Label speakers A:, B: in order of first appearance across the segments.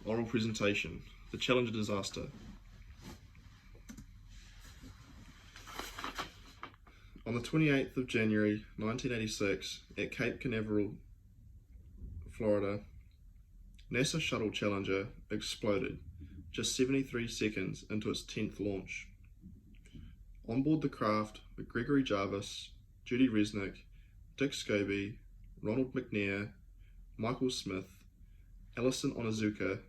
A: Oral presentation, the Challenger disaster. On the 28th of January 1986 at Cape Canaveral, Florida, NASA shuttle Challenger exploded just 73 seconds into its 10th launch. On board the craft were Gregory Jarvis, Judy Resnick, Dick Scobie, Ronald McNair, Michael Smith, Alison Onizuka,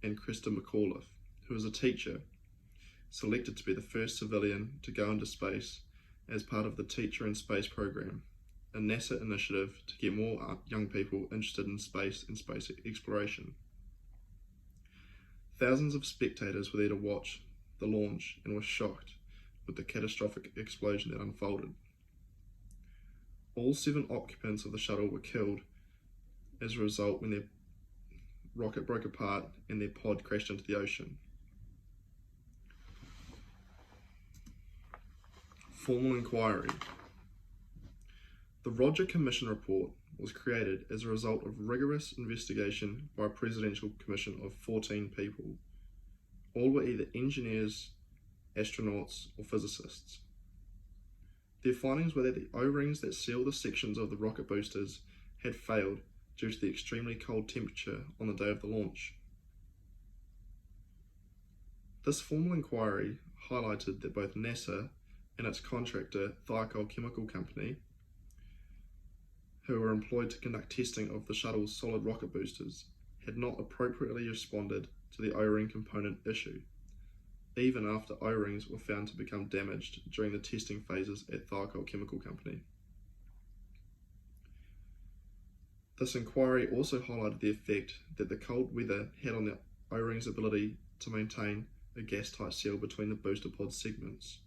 A: and Krista McAuliffe, who was a teacher, selected to be the first civilian to go into space as part of the Teacher in Space program, a NASA initiative to get more young people interested in space and space exploration. Thousands of spectators were there to watch the launch and were shocked with the catastrophic explosion that unfolded. All 7 occupants of the shuttle were killed as a result when their rocket broke apart and their pod crashed into the ocean. Formal inquiry. The Roger Commission report was created as a result of rigorous investigation by a presidential commission of 14 people. All were either engineers, astronauts, or physicists. Their findings were that the O-rings that seal the sections of the rocket boosters had failed due to the extremely cold temperature on the day of the launch. This formal inquiry highlighted that both NASA and its contractor, Tyson Chemical Company, who were employed to conduct testing of the shuttle's solid rocket boosters, had not appropriately responded to the O-ring component issue, even after O-rings were found to become damaged during the testing phases at Tyson Chemical Company. This inquiry also highlighted the effect that the cold weather had on the O-ring's ability to maintain a gas-tight seal between the booster pod segments,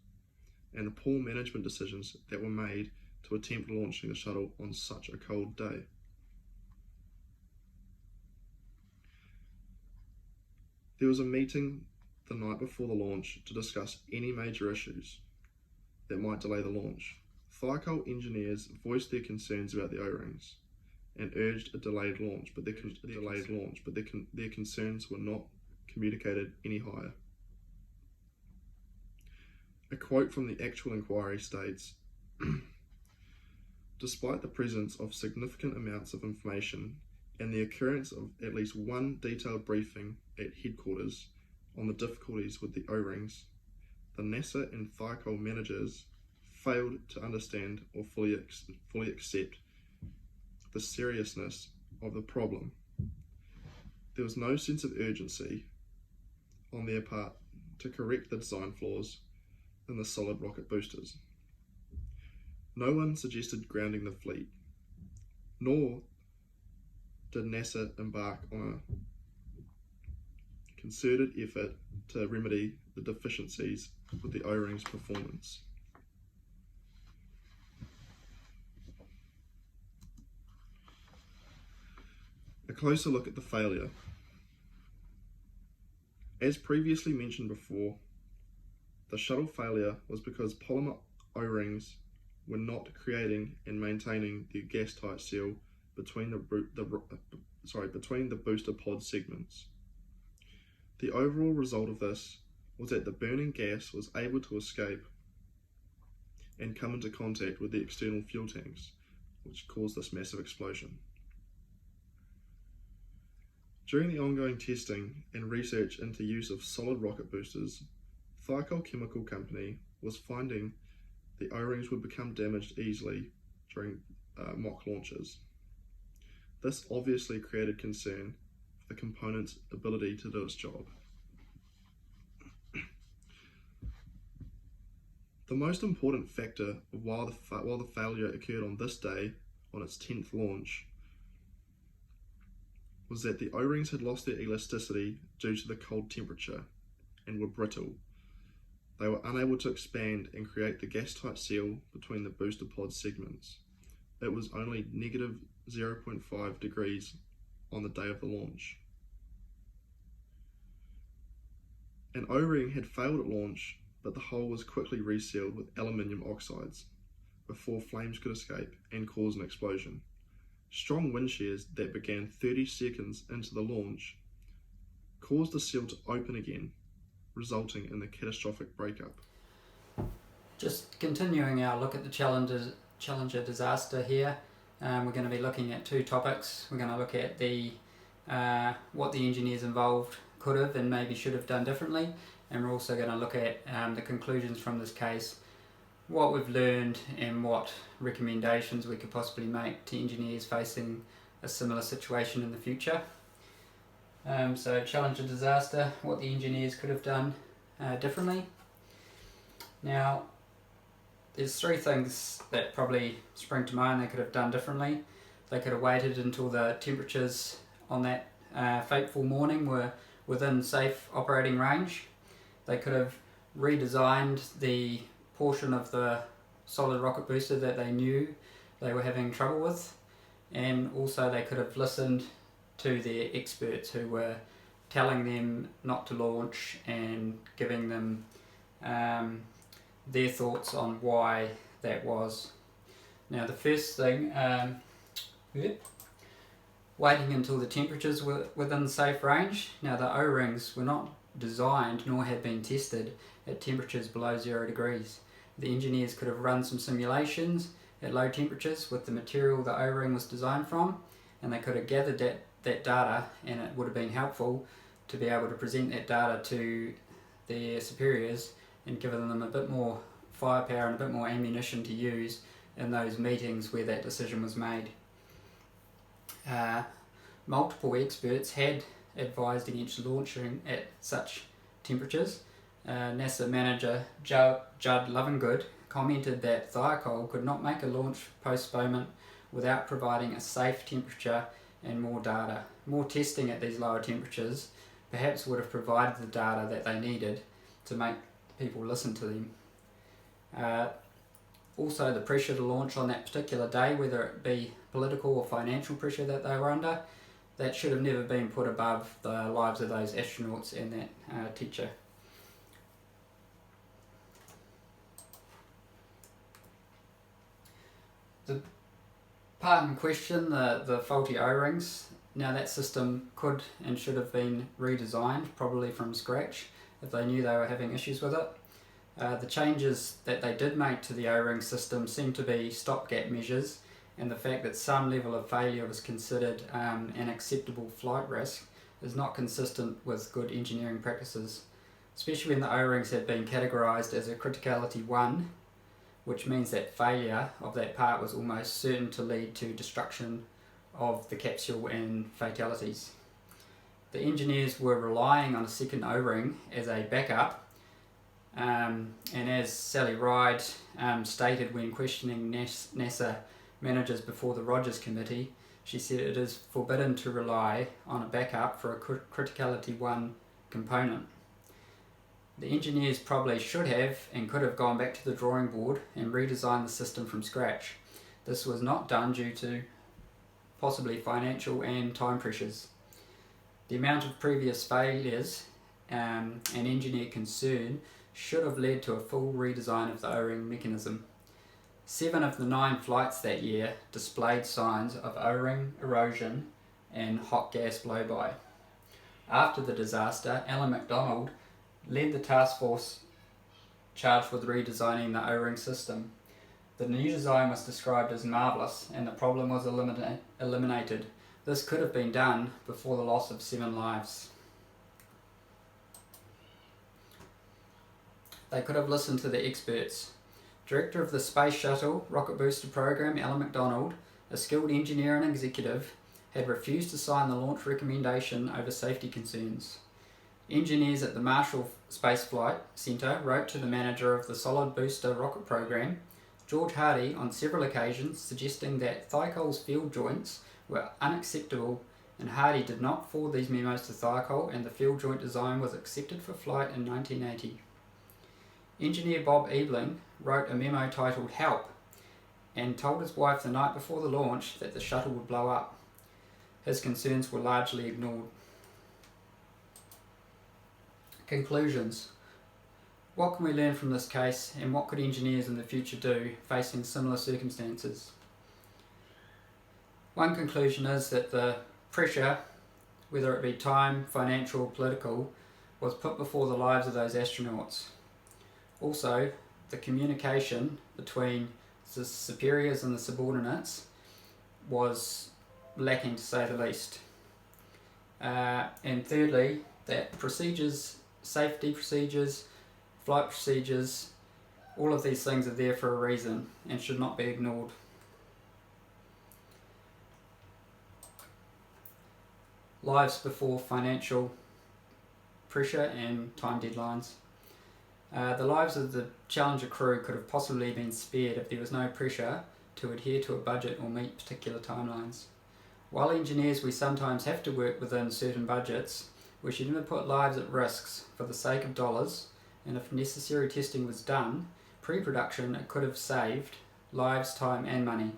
A: and the poor management decisions that were made to attempt launching the shuttle on such a cold day. There was a meeting the night before the launch to discuss any major issues that might delay the launch. Tyson engineers voiced their concerns about the O-rings and urged a delayed launch, but their concerns were not communicated any higher. A quote from the actual inquiry states, "Despite the presence of significant amounts of information and the occurrence of at least one detailed briefing at headquarters on the difficulties with the O-rings, the NASA and Tyson managers failed to understand or fully accept the seriousness of the problem. There was no sense of urgency on their part to correct the design flaws in the solid rocket boosters. No one suggested grounding the fleet, nor did NASA embark on a concerted effort to remedy the deficiencies with the O-rings performance." A closer look at the failure. As previously mentioned before, the shuttle failure was because polymer O-rings were not creating and maintaining the gas-tight seal between the booster pod segments. The overall result of this was that the burning gas was able to escape and come into contact with the external fuel tanks, which caused this massive explosion. During the ongoing testing and research into use of solid rocket boosters, Tyson Chemical Company was finding the O-rings would become damaged easily during mock launches. This obviously created concern for the component's ability to do its job. The most important factor of why the failure occurred on this day, on its 10th launch, was that the O-rings had lost their elasticity due to the cold temperature and were brittle. They were unable to expand and create the gas-tight seal between the booster pod segments. It was only negative 0.5 degrees on the day of the launch. An O-ring had failed at launch, but the hole was quickly resealed with aluminium oxides before flames could escape and cause an explosion. Strong wind shears that began 30 seconds into the launch caused the seal to open again, resulting in the catastrophic breakup.
B: Just continuing our look at the Challenger disaster here, we're going to be looking at two topics. We're going to look at what the engineers involved could have and maybe should have done differently, and we're also going to look at the conclusions from this case, what we've learned and what recommendations we could possibly make to engineers facing a similar situation in the future. So Challenger disaster, what the engineers could have done differently. Now, there's three things that probably spring to mind they could have done differently. They could have waited until the temperatures on that fateful morning were within safe operating range. They could have redesigned the portion of the solid rocket booster that they knew they were having trouble with, and also they could have listened to their experts who were telling them not to launch and giving them their thoughts on why that was. Now the first thing, waiting until the temperatures were within safe range. Now the O-rings were not designed nor had been tested at temperatures below 0 degrees. The engineers could have run some simulations at low temperatures with the material the O-ring was designed from, and they could have gathered that data, and it would have been helpful to be able to present that data to their superiors and given them a bit more firepower and a bit more ammunition to use in those meetings where that decision was made. Multiple experts had advised against launching at such temperatures. NASA manager Judd Lovingood commented that Thiokol could not make a launch postponement without providing a safe temperature and more data. More testing at these lower temperatures perhaps would have provided the data that they needed to make people listen to them. Also, the pressure to launch on that particular day, whether it be political or financial pressure that they were under, that should have never been put above the lives of those astronauts and that teacher. The part in question, the faulty O-rings, now that system could and should have been redesigned, probably from scratch, if they knew they were having issues with it. The changes that they did make to the O-ring system seem to be stopgap measures, and the fact that some level of failure was considered an acceptable flight risk is not consistent with good engineering practices, especially when the O-rings have been categorised as a criticality 1, which means that failure of that part was almost certain to lead to destruction of the capsule and fatalities. The engineers were relying on a second O-ring as a backup, and as Sally Ride stated when questioning NASA managers before the Rogers Committee, she said it is forbidden to rely on a backup for a criticality 1 component. The engineers probably should have and could have gone back to the drawing board and redesigned the system from scratch. This was not done due to possibly financial and time pressures. The amount of previous failures and engineer concern should have led to a full redesign of the O-ring mechanism. 7 of the 9 flights that year displayed signs of O-ring erosion and hot gas blowby. After the disaster, Alan MacDonald led the task force charged with redesigning the O-ring system. The new design was described as marvellous, and the problem was eliminated. This could have been done before the loss of 7 lives. They could have listened to the experts. Director of the Space Shuttle Rocket Booster Program, Alan MacDonald, a skilled engineer and executive, had refused to sign the launch recommendation over safety concerns. Engineers at the Marshall Space Flight Centre wrote to the manager of the Solid Booster Rocket Program, George Hardy, on several occasions suggesting that Thiokol's field joints were unacceptable, and Hardy did not forward these memos to Thiokol, and the field joint design was accepted for flight in 1980. Engineer Bob Ebling wrote a memo titled Help and told his wife the night before the launch that the shuttle would blow up. His concerns were largely ignored. Conclusions. What can we learn from this case, and what could engineers in the future do facing similar circumstances? One conclusion is that the pressure whether it be time, financial, or political, was put before the lives of those astronauts. Also, the communication between the superiors and the subordinates was lacking, to say the least. And thirdly, that procedures, safety procedures, flight procedures, all of these things are there for a reason and should not be ignored. Lives before financial pressure and time deadlines. The lives of the Challenger crew could have possibly been spared if there was no pressure to adhere to a budget or meet particular timelines. While engineers, we sometimes have to work within certain budgets, we should never put lives at risks for the sake of dollars, and if necessary testing was done, pre-production, it could have saved lives, time and money.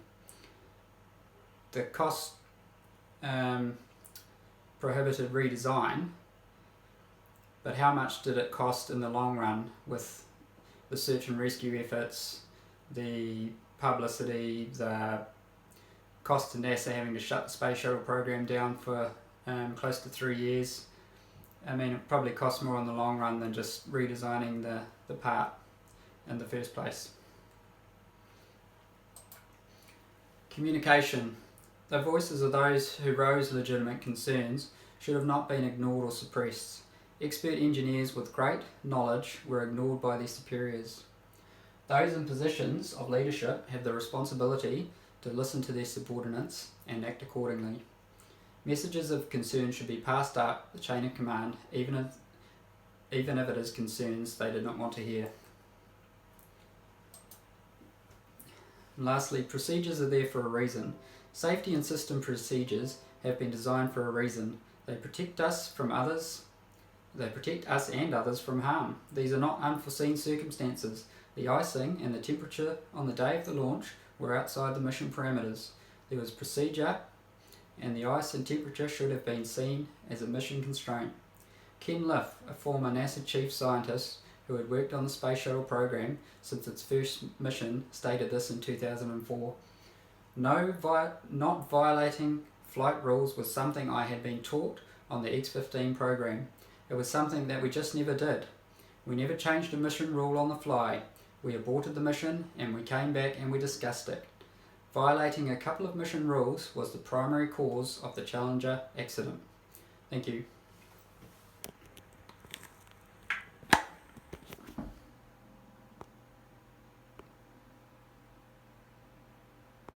B: The cost prohibited redesign, but how much did it cost in the long run with the search and rescue efforts, the publicity, the cost to NASA having to shut the space shuttle program down for close to 3 years? I mean, it probably cost more in the long run than just redesigning the part in the first place. Communication. The voices of those who raised legitimate concerns should have not been ignored or suppressed. Expert engineers with great knowledge were ignored by their superiors. Those in positions of leadership have the responsibility to listen to their subordinates and act accordingly. Messages of concern should be passed up the chain of command, even if it is concerns they did not want to hear. And lastly, procedures are there for a reason. Safety and system procedures have been designed for a reason. They protect us and others from harm. These are not unforeseen circumstances. The icing and the temperature on the day of the launch were outside the mission parameters. There was procedure, and the ice and temperature should have been seen as a mission constraint. Ken Liff, a former NASA chief scientist who had worked on the space shuttle program since its first mission, stated this in 2004. Not violating flight rules was something I had been taught on the X-15 program. It was something that we just never did. We never changed a mission rule on the fly. We aborted the mission and we came back and we discussed it. Violating a couple of mission rules was the primary cause of the Challenger accident. Thank you.